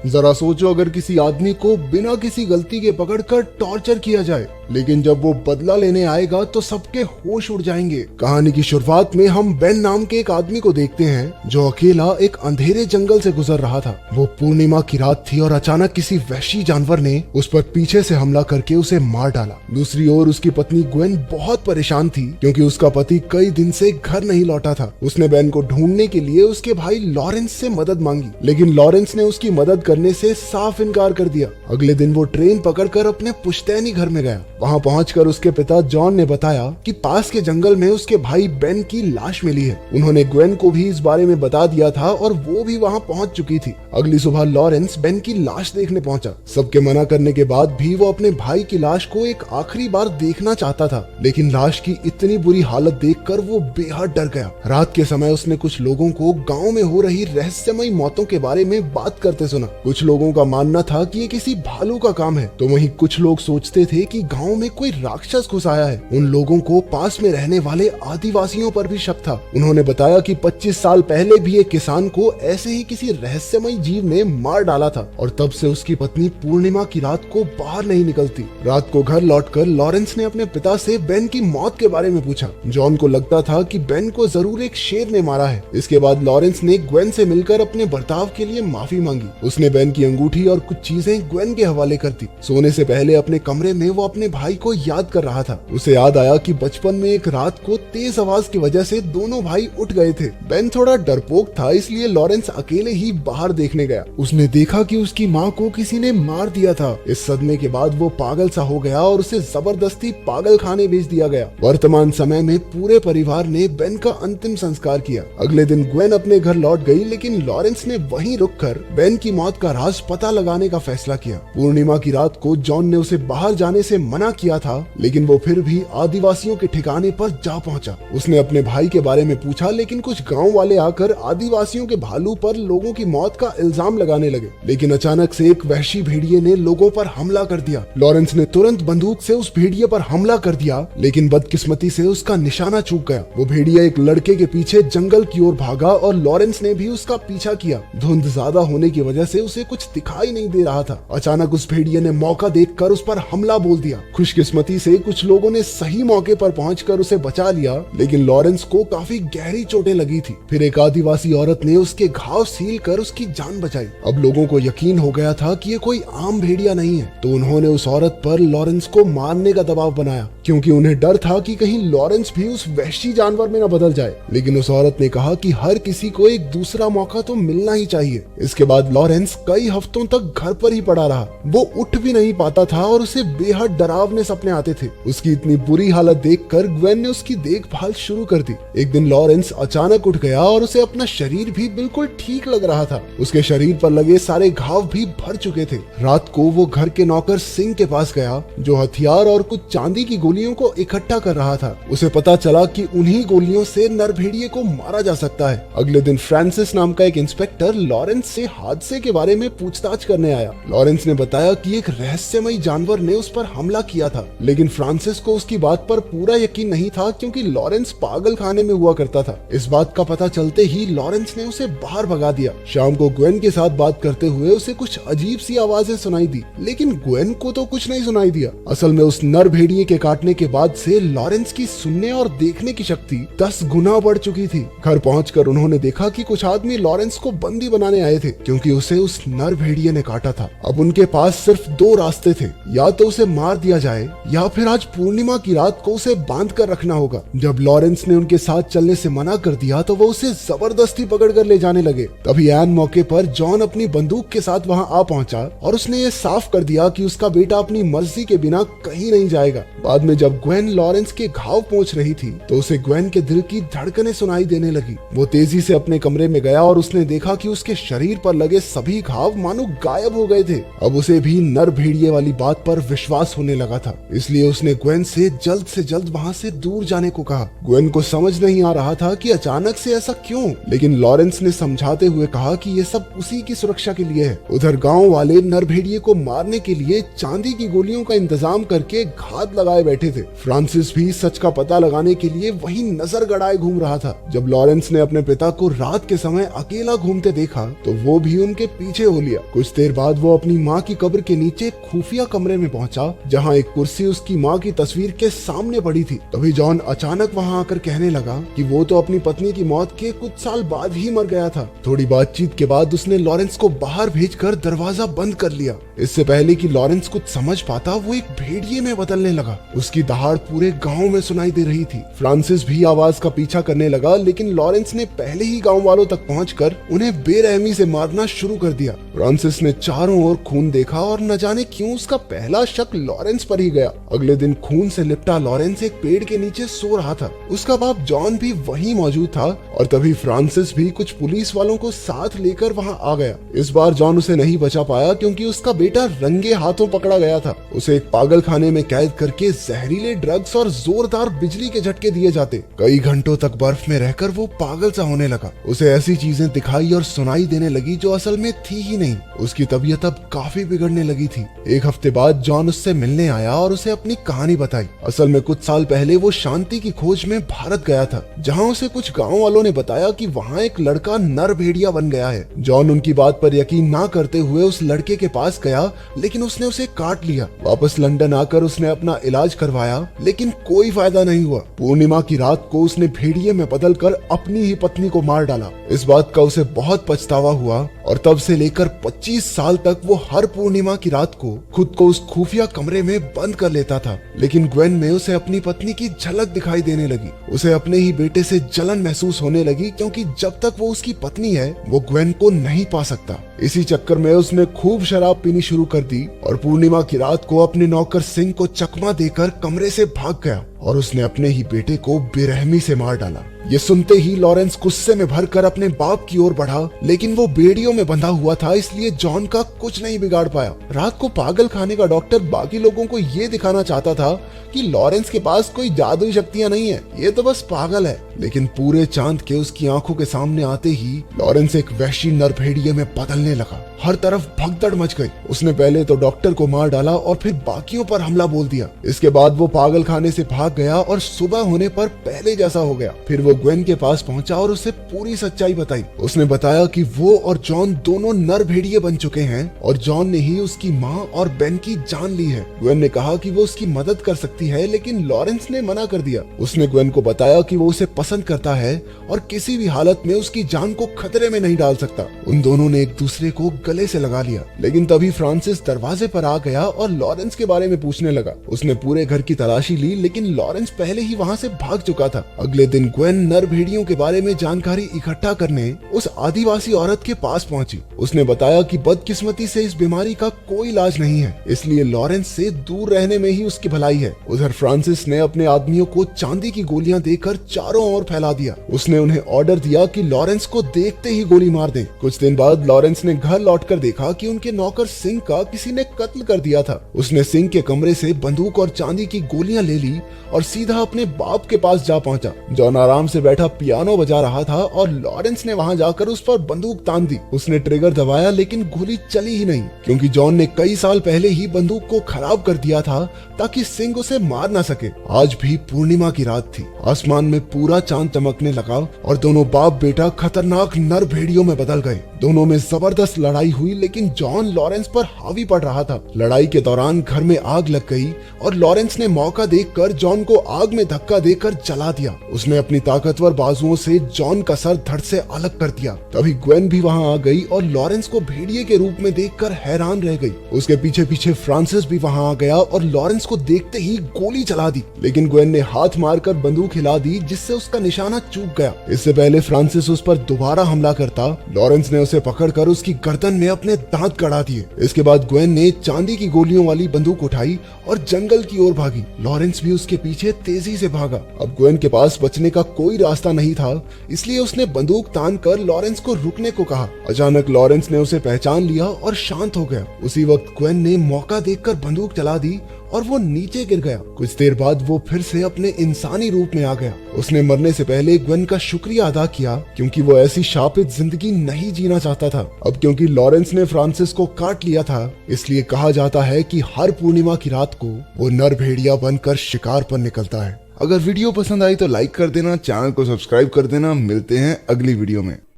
जरा सोचो अगर किसी आदमी को बिना किसी गलती के पकड़कर टॉर्चर किया जाए, लेकिन जब वो बदला लेने आएगा तो सबके होश उड़ जाएंगे। कहानी की शुरुआत में हम बेन नाम के एक आदमी को देखते हैं जो अकेला एक अंधेरे जंगल से गुजर रहा था। वो पूर्णिमा की रात थी और अचानक किसी वहशी जानवर ने उस पर पीछे से हमला करके उसे मार डाला। दूसरी ओर उसकी पत्नी ग्वेन बहुत परेशान थी क्योंकि उसका पति कई दिन से घर नहीं लौटा था। उसने बेन को ढूंढने के लिए उसके भाई लॉरेंस से मदद मांगी, लेकिन लॉरेंस ने उसकी मदद करने से साफ इनकार कर दिया। अगले दिन वो ट्रेन पकड़कर अपने पुश्तैनी घर में गया। वहां पहुंचकर उसके पिता जॉन ने बताया कि पास के जंगल में उसके भाई बेन की लाश मिली है। उन्होंने ग्वेन को भी इस बारे में बता दिया था और वो भी वहां पहुंच चुकी थी। अगली सुबह लॉरेंस बेन की लाश देखने पहुंचा। सबके मना करने के बाद भी वो अपने भाई की लाश को एक आखिरी बार देखना चाहता था, लेकिन लाश की इतनी बुरी हालत देखकर वो बेहद डर गया। रात के समय उसने कुछ लोगों को गाँव में हो रही रहस्यमयी मौतों के बारे में बात करते सुना। कुछ लोगों का मानना था कि ये किसी भालू का काम है, तो वहीं कुछ लोग सोचते थे कि गाँव में कोई राक्षस घुस आया है। उन लोगों को पास में रहने वाले आदिवासियों पर भी शक था। उन्होंने बताया कि 25 साल पहले भी एक किसान को ऐसे ही किसी रहस्यमयी जीव ने मार डाला था और तब से उसकी पत्नी पूर्णिमा की रात को बाहर नहीं निकलती। रात को घर लौटकर लॉरेंस ने अपने पिता से बेन की मौत के बारे में पूछा। जॉन को लगता था कि बेन को जरूर एक शेर ने मारा है। इसके बाद लॉरेंस ने ग्वेन से मिलकर अपने बर्ताव के लिए माफी मांगी। उसने बेन की अंगूठी और कुछ चीजें ग्वेन के हवाले कर दी। सोने से पहले अपने कमरे में वो अपने भाई को याद कर रहा था। उसे याद आया कि बचपन में एक रात को तेज आवाज की वजह से दोनों भाई उठ गए थे। बेन थोड़ा डरपोक था, इसलिए लॉरेंस अकेले ही बाहर देखने गया। उसने देखा कि उसकी माँ को किसी ने मार दिया था। इस सदमे के बाद वो पागल सा हो गया और उसे जबरदस्ती पागल खाने भेज दिया गया। वर्तमान समय में पूरे परिवार ने बेन का अंतिम संस्कार किया। अगले दिन ग्वेन अपने घर लौट गई, लेकिन लॉरेंस ने वहीं रुककर बेन की मौत का राज पता लगाने का फैसला किया। पूर्णिमा की रात को जॉन ने उसे बाहर जाने से मना किया था, लेकिन वो फिर भी आदिवासियों के ठिकाने पर जा पहुंचा। उसने अपने भाई के बारे में पूछा, लेकिन कुछ गांव वाले आकर आदिवासियों के भालू पर लोगों की मौत का इल्जाम लगाने लगे। लेकिन अचानक से एक वहशी भेड़िए ने लोगों पर हमला कर दिया। लॉरेंस ने तुरंत बंदूक से उस भेड़िए पर हमला कर दिया, लेकिन बदकिस्मती से उसका निशाना चूक गया। वो भेड़िया एक लड़के के पीछे जंगल की ओर भागा और लॉरेंस ने भी उसका पीछा किया। धुंध ज्यादा होने की वजह से उसे कुछ दिखाई नहीं दे रहा था। अचानक उस भेड़िए ने मौका देखकर उस पर हमला बोल दिया। खुशकिस्मती से कुछ लोगों ने सही मौके पर पहुंचकर उसे बचा लिया, लेकिन लॉरेंस को काफी गहरी चोटें लगी थी। फिर एक आदिवासी औरत ने उसके घाव सील कर उसकी जान बचाई। अब लोगों को यकीन हो गया था कि ये कोई आम भेड़िया नहीं है, तो उन्होंने उस औरत पर लॉरेंस को मारने का दबाव बनाया, क्योंकि उन्हें डर था कि कहीं लॉरेंस भी उस वहशी जानवर में न बदल जाए। लेकिन उस औरत ने कहा कि हर किसी को एक दूसरा मौका तो मिलना ही चाहिए। इसके बाद लॉरेंस कई हफ्तों तक घर पर ही पड़ा रहा। वो उठ भी नहीं पाता था और उसे बेहद डरावने सपने आते थे। उसकी इतनी बुरी हालत देखकर ग्वेन ने उसकी देखभाल शुरू कर दी। एक दिन लॉरेंस अचानक उठ गया और उसे अपना शरीर भी बिल्कुल ठीक लग रहा था। उसके शरीर पर लगे सारे घाव भी भर चुके थे। रात को वो घर के नौकर सिंह के पास गया, जो हथियार और कुछ चांदी की गोलियों को इकट्ठा कर रहा था। उसे पता चला कि उन्हीं गोलियों से नर भेड़िए को मारा जा सकता है। अगले दिन फ्रांसिस नाम का एक इंस्पेक्टर लॉरेंस से हादसे के बारे में पूछताछ करने आया। लॉरेंस ने बताया कि एक रहस्यमयी जानवर ने उस पर हमला किया था, लेकिन फ्रांसिस को उसकी बात पर पूरा यकीन नहीं था, क्योंकि लॉरेंस पागल खाने में हुआ करता था। इस बात का पता चलते ही लॉरेंस ने उसे बाहर भगा दिया। शाम को ग्वेन के साथ बात करते हुए उसे कुछ अजीब सी आवाजें सुनाई दी, लेकिन ग्वेन को तो कुछ नहीं सुनाई दिया। असल में उस नर भेड़िए के काटने के बाद से लॉरेंस की सुनने और देखने की शक्ति 10 गुना बढ़ चुकी थी। घर पहुंचकर उन्होंने देखा कि कुछ आदमी लॉरेंस को बंदी बनाने आए थे, क्योंकि उसे उस नर भेड़िए ने काटा था। अब उनके पास सिर्फ 2 रास्ते थे, या तो उसे मार दिया जाए या फिर आज पूर्णिमा की रात को उसे बांध कर रखना होगा। जब लॉरेंस ने उनके साथ चलने से मना कर दिया तो वो उसे जबरदस्ती पकड़कर ले जाने लगे। तभी ऐन मौके पर जॉन अपनी बंदूक के साथ वहां आ पहुंचा और उसने ये साफ कर दिया कि उसका बेटा अपनी मर्जी के बिना कहीं नहीं जाएगा। बाद में जब ग्वेन लॉरेंस के घाव पहुंच रही थी तो उसे ग्वेन के दिल की धड़कनें सुनाई देने लगी। वो तेजी से अपने कमरे में गया और उसने देखा कि उसके शरीर पर लगे सभी घाव मानो गायब हो गए थे। अब उसे भी नर भेड़िए वाली बात पर विश्वास होने लगा। लगा था, इसलिए उसने ग्वेन से जल्द वहाँ से दूर जाने को कहा। ग्वेन को समझ नहीं आ रहा था कि अचानक से ऐसा क्यों, लेकिन लॉरेंस ने समझाते हुए कहा कि ये सब उसी की सुरक्षा के लिए है। उधर गांव वाले नरभेड़िए को मारने के लिए चांदी की गोलियों का इंतजाम करके घात लगाए बैठे थे। फ्रांसिस भी सच का पता लगाने के लिए वहीं नजर गड़ाए घूम रहा था। जब लॉरेंस ने अपने पिता को रात के समय अकेला घूमते देखा तो वो भी उनके पीछे हो लिया। कुछ देर बाद वो अपनी माँ की कब्र के नीचे खुफिया कमरे में पहुंचा, जहाँ एक कुर्सी उसकी माँ की तस्वीर के सामने पड़ी थी। तभी जॉन अचानक वहाँ आकर कहने लगा कि वो तो अपनी पत्नी की मौत के कुछ साल बाद ही मर गया था। थोड़ी बातचीत के बाद उसने लॉरेंस को बाहर भेजकर दरवाजा बंद कर लिया। इससे पहले कि लॉरेंस कुछ समझ पाता, वो एक भेड़िए में बदलने लगा। उसकी दहाड़ पूरे गांव में सुनाई दे रही थी। फ्रांसिस भी आवाज का पीछा करने लगा, लेकिन लॉरेंस ने पहले ही गांव वालों तक पहुंचकर उन्हें बेरहमी से मारना शुरू कर दिया। फ्रांसिस ने चारों ओर खून देखा और न जाने क्यों उसका पहला शक लॉरेंस पर ही गया। अगले दिन खून से लिपटा लॉरेंस एक पेड़ के नीचे सो रहा था। उसका बाप जॉन भी वहीं मौजूद था और तभी फ्रांसिस भी कुछ पुलिस वालों को साथ लेकर वहां आ गया। इस बार जॉन उसे नहीं बचा पाया क्योंकि उसका बेटा रंगे हाथों पकड़ा गया था। उसे एक पागल खाने में कैद करके जहरीले ड्रग्स और जोरदार बिजली के झटके दिए जाते। कई घंटों तक बर्फ में रहकर वो पागल सा होने लगा। उसे ऐसी चीजें दिखाई और सुनाई देने लगी जो असल में थी ही नहीं। उसकी तबीयत अब काफी बिगड़ने लगी थी। एक हफ्ते बाद जॉन उससे मिलने आया और उसे अपनी कहानी बताई। असल में कुछ साल पहले वो शांति की खोज में भारत गया था, जहाँ उसे कुछ गाँव वालों ने बताया कि वहाँ एक लड़का नर भेड़िया बन गया है। जॉन उनकी बात पर यकीन ना करते हुए उस लड़के के पास गया, लेकिन उसने उसे काट लिया। वापस लंदन आकर उसने अपना इलाज करवाया, लेकिन कोई फायदा नहीं हुआ। पूर्णिमा की रात को उसने भेड़िए में बदलकर अपनी ही पत्नी को मार डाला। इस बात का उसे बहुत पछतावा हुआ और तब से लेकर 25 साल तक वो हर पूर्णिमा की रात को खुद को उस खुफिया कमरे में बंद कर लेता था। लेकिन ग्वेन में उसे अपनी पत्नी की झलक दिखाई देने लगी। उसे अपने ही बेटे से जलन महसूस होने लगी, क्योंकि जब तक वो उसकी पत्नी है वो ग्वेन को नहीं पा सकता। इसी चक्कर में उसने खूब शराब पीनी शुरू कर दी और पूर्णिमा की रात को अपने नौकर सिंह को चकमा देकर कमरे से भाग गया और उसने अपने ही बेटे को बेरहमी से मार डाला। ये सुनते ही लॉरेंस गुस्से में भरकर अपने बाप की ओर बढ़ा, लेकिन वो बेड़ियों में बंधा हुआ था, इसलिए जॉन का कुछ नहीं बिगाड़ पाया। रात को पागल खाने का डॉक्टर बाकी लोगों को ये दिखाना चाहता था कि लॉरेंस के पास कोई जादुई शक्तियां नहीं है, ये तो बस पागल है। लेकिन पूरे चांद के उसकी आंखों के सामने आते ही लॉरेंस एक वहशी नरभेड़िए में बदलने लगा। हर तरफ भगदड़ मच गई। उसने पहले तो डॉक्टर को मार डाला और फिर बाकियों पर हमला बोल दिया। इसके बाद वो पागल खाने से भाग गया और सुबह होने पर पहले जैसा हो गया। फिर वो ग्वेन के पास पहुंचा और उसे पूरी सच्चाई बताई। उसने बताया कि वो और जॉन दोनों नर भेड़िए बन चुके हैं और जॉन ने ही उसकी माँ और बेन की जान ली है। ग्वेन ने कहा कि वो उसकी मदद कर सकती है, लेकिन लॉरेंस ने मना कर दिया। उसने ग्वेन को बताया कि वो उसे पसंद करता है और किसी भी हालत में उसकी जान को खतरे में नहीं डाल सकता। उन दोनों ने एक दूसरे को गले से लगा लिया। लेकिन तभी फ्रांसिस दरवाजे पर आ गया और लॉरेंस के बारे में पूछने लगा। उसने पूरे घर की तलाशी ली, लेकिन लॉरेंस पहले ही वहाँ से भाग चुका था। अगले दिन ग्वेन नर भेड़ियों के बारे में जानकारी इकट्ठा करने उस आदिवासी औरत के पास पहुंची। उसने बताया कि बदकिस्मती से इस बीमारी का कोई इलाज नहीं है, इसलिए लॉरेंस से दूर रहने में ही उसकी भलाई है। उधर फ्रांसिस ने अपने आदमियों को चांदी की गोलियां देकर चारों ओर फैला दिया। उसने उन्हें ऑर्डर दिया कि लॉरेंस को देखते ही गोली मार दें। कुछ दिन बाद लॉरेंस ने घर लौटकर देखा कि उनके नौकर सिंह का किसी ने कत्ल कर दिया था। उसने सिंह के कमरे से बंदूक और चांदी की गोलियां ले ली और सीधा अपने बाप के पास जा पहुंचा। जॉन आराम से बैठा पियानो बजा रहा था और लॉरेंस ने वहां जाकर उस पर बंदूक तान दी। उसने ट्रिगर दबाया, लेकिन गोली चली ही नहीं, क्योंकि जॉन ने कई साल पहले ही बंदूक को खराब कर दिया था ताकि सिंह उसे मार ना सके। आज भी पूर्णिमा की रात थी। आसमान में पूरा चांद चमकने लगा और दोनों बाप बेटा खतरनाक नर भेड़ियों में बदल गए। दोनों में जबरदस्त लड़ाई हुई, लेकिन जॉन लॉरेंस पर हावी पड़ रहा था। लड़ाई के दौरान घर में आग लग गई और लॉरेंस ने मौका देखकर जॉन को आग में धक्का देकर जला दिया। उसने अपनी ताकतवर बाजुओं से जॉन का सर धड़ से अलग कर दिया। तभी ग्वेन भी वहां आ गई और लॉरेंस को भेड़िए के रूप में देखकर हैरान रह गई। उसके पीछे पीछे फ्रांसिस भी वहां आ गया और लॉरेंस को देखते ही गोली चला दी, लेकिन ग्वेन ने हाथ मारकर बंदूक हिला दी, जिससे उसका निशाना चूक गया। इससे पहले फ्रांसिस उस पर दोबारा हमला करता, लॉरेंस ने उसे पकड़कर उसकी गर्दन में अपने दांत गड़ा दिए। इसके बाद ग्वेन ने चांदी की गोलियों वाली बंदूक उठाई और जंगल की ओर भागी। लॉरेंस भी उसके पीछे तेजी से भागा। अब ग्वेन के पास बचने का कोई रास्ता नहीं था, इसलिए उसने बंदूक तान कर लॉरेंस को रुकने को कहा। अचानक लॉरेंस ने उसे पहचान लिया और शांत हो गया। उसी वक्त ग्वेन ने मौका देखकर बंदूक चला दी और वो नीचे गिर गया। कुछ देर बाद वो फिर से अपने इंसानी रूप में आ गया। उसने मरने से पहले ग्वेन का शुक्रिया अदा किया क्योंकि वो ऐसी शापित जिंदगी नहीं जीना चाहता था। अब क्योंकि लॉरेंस ने फ्रांसिस को काट लिया था, इसलिए कहा जाता है कि हर पूर्णिमा की रात को वो नर भेड़िया बनकर शिकार पर निकलता है। अगर वीडियो पसंद आई तो लाइक कर देना, चैनल को सब्सक्राइब कर देना। मिलते हैं अगली वीडियो में।